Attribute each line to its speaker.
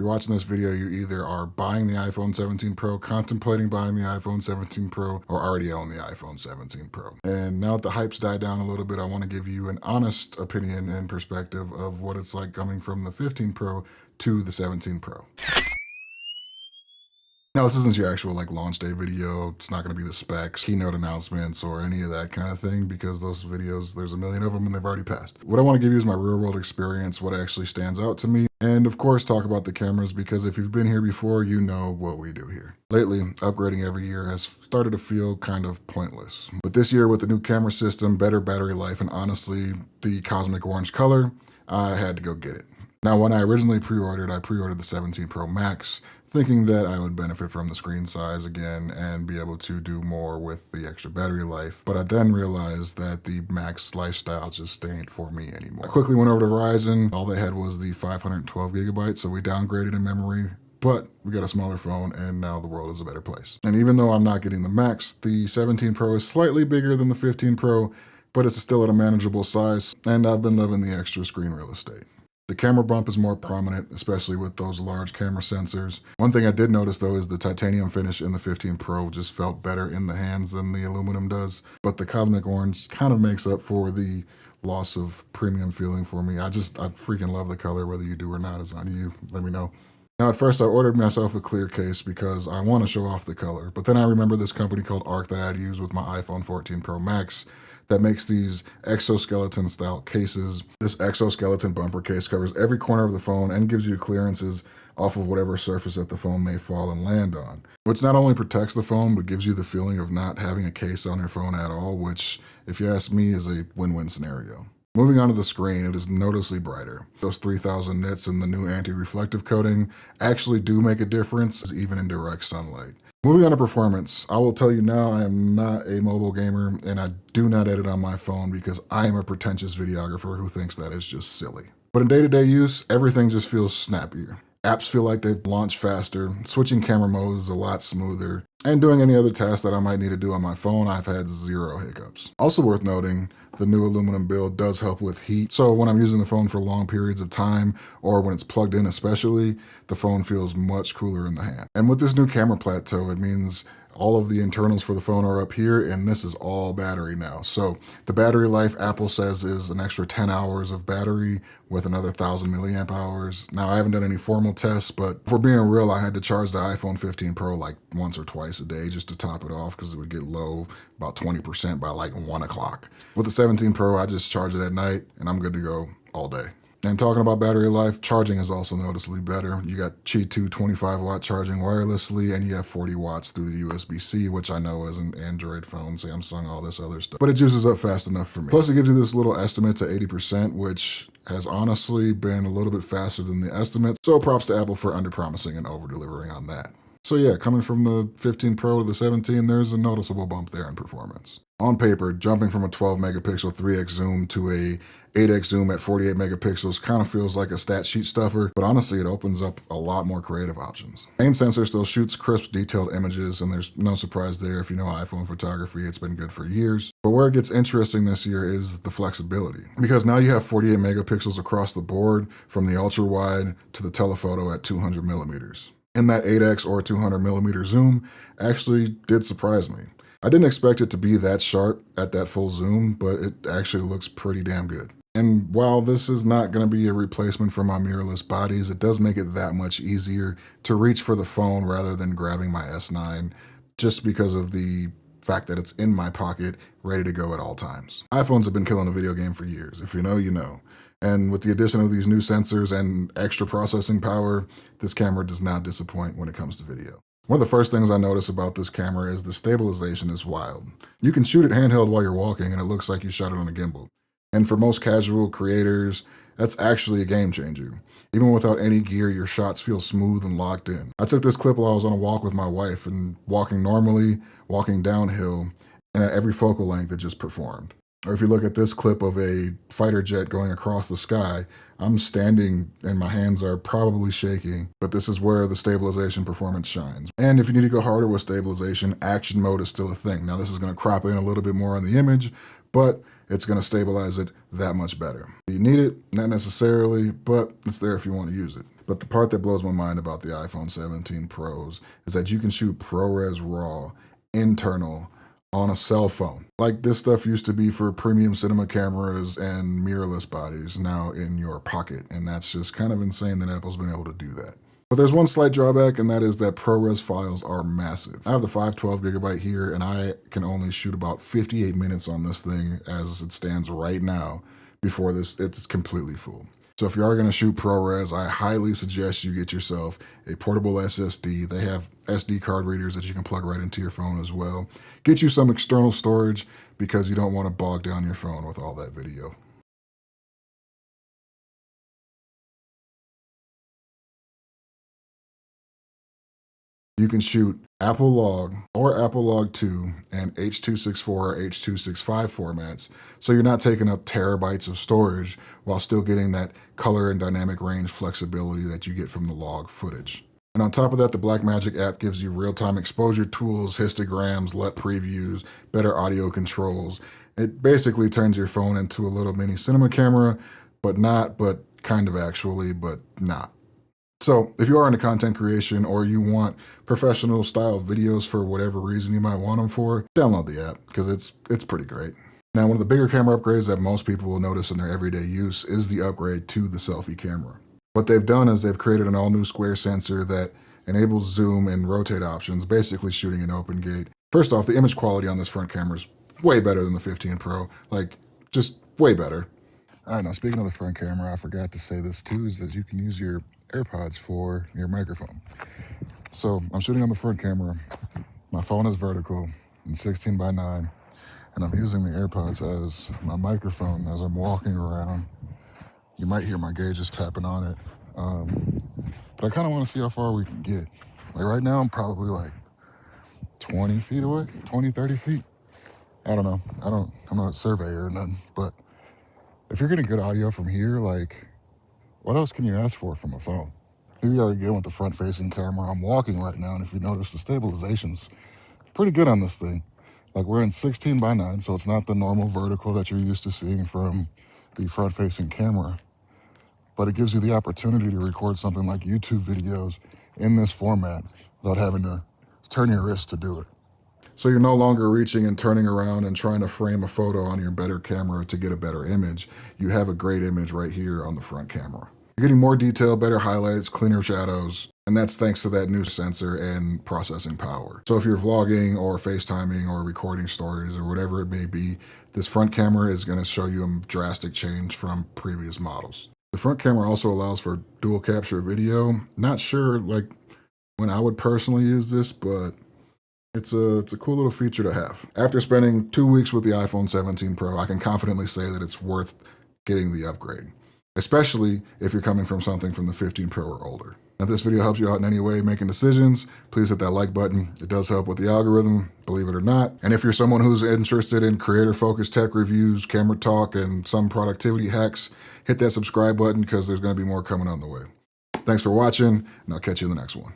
Speaker 1: If you're watching this video, you either are buying the iPhone 17 Pro, contemplating buying the iPhone 17 Pro, or already own the iPhone 17 Pro. And now that the hype's died down a little bit, I want to give you an honest opinion and perspective of what it's like coming from the 15 Pro to the 17 Pro. Now, this isn't your actual launch day video. It's not going to be the specs, keynote announcements, or any of that kind of thing, because those videos, there's a million of them and they've already passed. What I want to give you is my real world experience, what actually stands out to me, and of course talk about the cameras, because if you've been here before, you know what we do here. Lately, upgrading every year has started to feel kind of pointless. But this year, with the new camera system, better battery life, and honestly, the cosmic orange color, I had to go get it. Now, when I originally pre-ordered the 17 Pro Max, thinking that I would benefit from the screen size again and be able to do more with the extra battery life. But I then realized that the Max lifestyle just ain't for me anymore. I quickly went over to Verizon. All they had was the 512 gigabytes, so we downgraded in memory. But we got a smaller phone, and now the world is a better place. And even though I'm not getting the Max, the 17 Pro is slightly bigger than the 15 Pro, but it's still at a manageable size, and I've been loving the extra screen real estate. The camera bump is more prominent, especially with those large camera sensors. One thing I did notice though is the titanium finish in the 15 Pro just felt better in the hands than the aluminum does, but the cosmic orange kind of makes up for the loss of premium feeling for me. I freaking love the color, whether you do or not is on you, let me know. Now, at first I ordered myself a clear case because I want to show off the color, but then I remember this company called Arc that I'd used with my iPhone 14 Pro Max that makes these exoskeleton style cases. This exoskeleton bumper case covers every corner of the phone and gives you clearances off of whatever surface that the phone may fall and land on, which not only protects the phone, but gives you the feeling of not having a case on your phone at all, which, if you ask me, is a win-win scenario. Moving on to the screen, it is noticeably brighter. Those 3000 nits and the new anti-reflective coating actually do make a difference, even in direct sunlight. Moving on to performance, I will tell you now I am not a mobile gamer, and I do not edit on my phone because I am a pretentious videographer who thinks that is just silly. But in day-to-day use, everything just feels snappier. Apps feel like they've launched faster, switching camera modes is a lot smoother, and doing any other tasks that I might need to do on my phone, I've had zero hiccups. Also worth noting, the new aluminum build does help with heat, so when I'm using the phone for long periods of time, or when it's plugged in especially, the phone feels much cooler in the hand. And with this new camera plateau, it means all of the internals for the phone are up here, and this is all battery now. So the battery life, Apple says, is an extra 10 hours of battery with another 1000 milliamp hours. Now, I haven't done any formal tests, but for being real, I had to charge the iPhone 15 Pro like once or twice a day just to top it off because it would get low about 20% by like 1 o'clock. With the 17 Pro, I just charge it at night and I'm good to go all day. And talking about battery life, charging is also noticeably better. You got Qi 2 25-watt charging wirelessly, and you have 40 watts through the USB-C, which I know is an Android phone, Samsung, all this other stuff. But it juices up fast enough for me. Plus, it gives you this little estimate to 80%, which has honestly been a little bit faster than the estimate. So props to Apple for under-promising and over-delivering on that. So yeah, coming from the 15 Pro to the 17, there's a noticeable bump there in performance. On paper, jumping from a 12 megapixel 3x zoom to a 8x zoom at 48 megapixels kind of feels like a stat sheet stuffer, but honestly it opens up a lot more creative options. Main sensor still shoots crisp, detailed images, and there's no surprise there. If you know iPhone photography, it's been good for years. But where it gets interesting this year is the flexibility, because now you have 48 megapixels across the board from the ultra wide to the telephoto at 200 millimeters. And that 8x or 200 millimeter zoom actually did surprise me. I didn't expect it to be that sharp at that full zoom, but it actually looks pretty damn good. And while this is not going to be a replacement for my mirrorless bodies, it does make it that much easier to reach for the phone rather than grabbing my S9, just because of the fact that it's in my pocket, ready to go at all times. iPhones have been killing the video game for years. If you know, you know. And with the addition of these new sensors and extra processing power, this camera does not disappoint when it comes to video. One of the first things I notice about this camera is the stabilization is wild. You can shoot it handheld while you're walking and it looks like you shot it on a gimbal. And for most casual creators, that's actually a game changer. Even without any gear, your shots feel smooth and locked in. I took this clip while I was on a walk with my wife, and walking normally, walking downhill, and at every focal length it just performed. Or if you look at this clip of a fighter jet going across the sky, I'm standing and my hands are probably shaking, but this is where the stabilization performance shines. And if you need to go harder with stabilization, action mode is still a thing. Now this is going to crop in a little bit more on the image, but it's going to stabilize it that much better. You need it, not necessarily, but it's there if you want to use it. But the part that blows my mind about the iPhone 17 Pros is that you can shoot ProRes RAW internal on a cell phone. Like this stuff used to be for premium cinema cameras and mirrorless bodies, now in your pocket. And that's just kind of insane that Apple's been able to do that. But there's one slight drawback, and that is that ProRes files are massive. I have the 512 gigabyte here, and I can only shoot about 58 minutes on this thing as it stands right now before it's completely full. So if you are going to shoot ProRes, I highly suggest you get yourself a portable SSD. They have SD card readers that you can plug right into your phone as well. Get you some external storage because you don't want to bog down your phone with all that video. You can shoot Apple Log or Apple Log 2 and H.264 or H.265 formats, so you're not taking up terabytes of storage while still getting that color and dynamic range flexibility that you get from the log footage. And on top of that, the Blackmagic app gives you real-time exposure tools, histograms, LUT previews, better audio controls. It basically turns your phone into a little mini cinema camera, but kind of actually, but not. So if you are into content creation or you want professional style videos for whatever reason you might want them for, download the app because it's pretty great. Now, one of the bigger camera upgrades that most people will notice in their everyday use is the upgrade to the selfie camera. What they've done is they've created an all-new square sensor that enables zoom and rotate options, basically shooting an open gate. First off, the image quality on this front camera is way better than the 15 Pro, like just way better. All right, now speaking of the front camera, I forgot to say this too, is that you can use your AirPods for your microphone. So I'm shooting on the front camera. My phone is vertical and 16:9, and I'm using the AirPods as my microphone as I'm walking around. You might hear my gauges tapping on it, but I kind of want to see how far we can get. Like right now, I'm probably like 20 feet away, 20, 30 feet. I don't know. I'm not a surveyor or nothing, but if you're getting good audio from here, like, what else can you ask for from a phone? Here you are again with the front-facing camera. I'm walking right now, and if you notice, the stabilization's pretty good on this thing. Like, we're in 16:9, so it's not the normal vertical that you're used to seeing from the front-facing camera. But it gives you the opportunity to record something like YouTube videos in this format without having to turn your wrist to do it. So you're no longer reaching and turning around and trying to frame a photo on your better camera to get a better image. You have a great image right here on the front camera. You're getting more detail, better highlights, cleaner shadows, and that's thanks to that new sensor and processing power. So if you're vlogging or FaceTiming or recording stories or whatever it may be, this front camera is going to show you a drastic change from previous models. The front camera also allows for dual capture video. Not sure like when I would personally use this, but it's a cool little feature to have. After spending 2 weeks with the iPhone 17 Pro, I can confidently say that it's worth getting the upgrade, especially if you're coming from something from the 15 Pro or older. If this video helps you out in any way making decisions, please hit that like button. It does help with the algorithm, believe it or not. And if you're someone who's interested in creator-focused tech reviews, camera talk, and some productivity hacks, hit that subscribe button because there's going to be more coming on the way. Thanks for watching, and I'll catch you in the next one.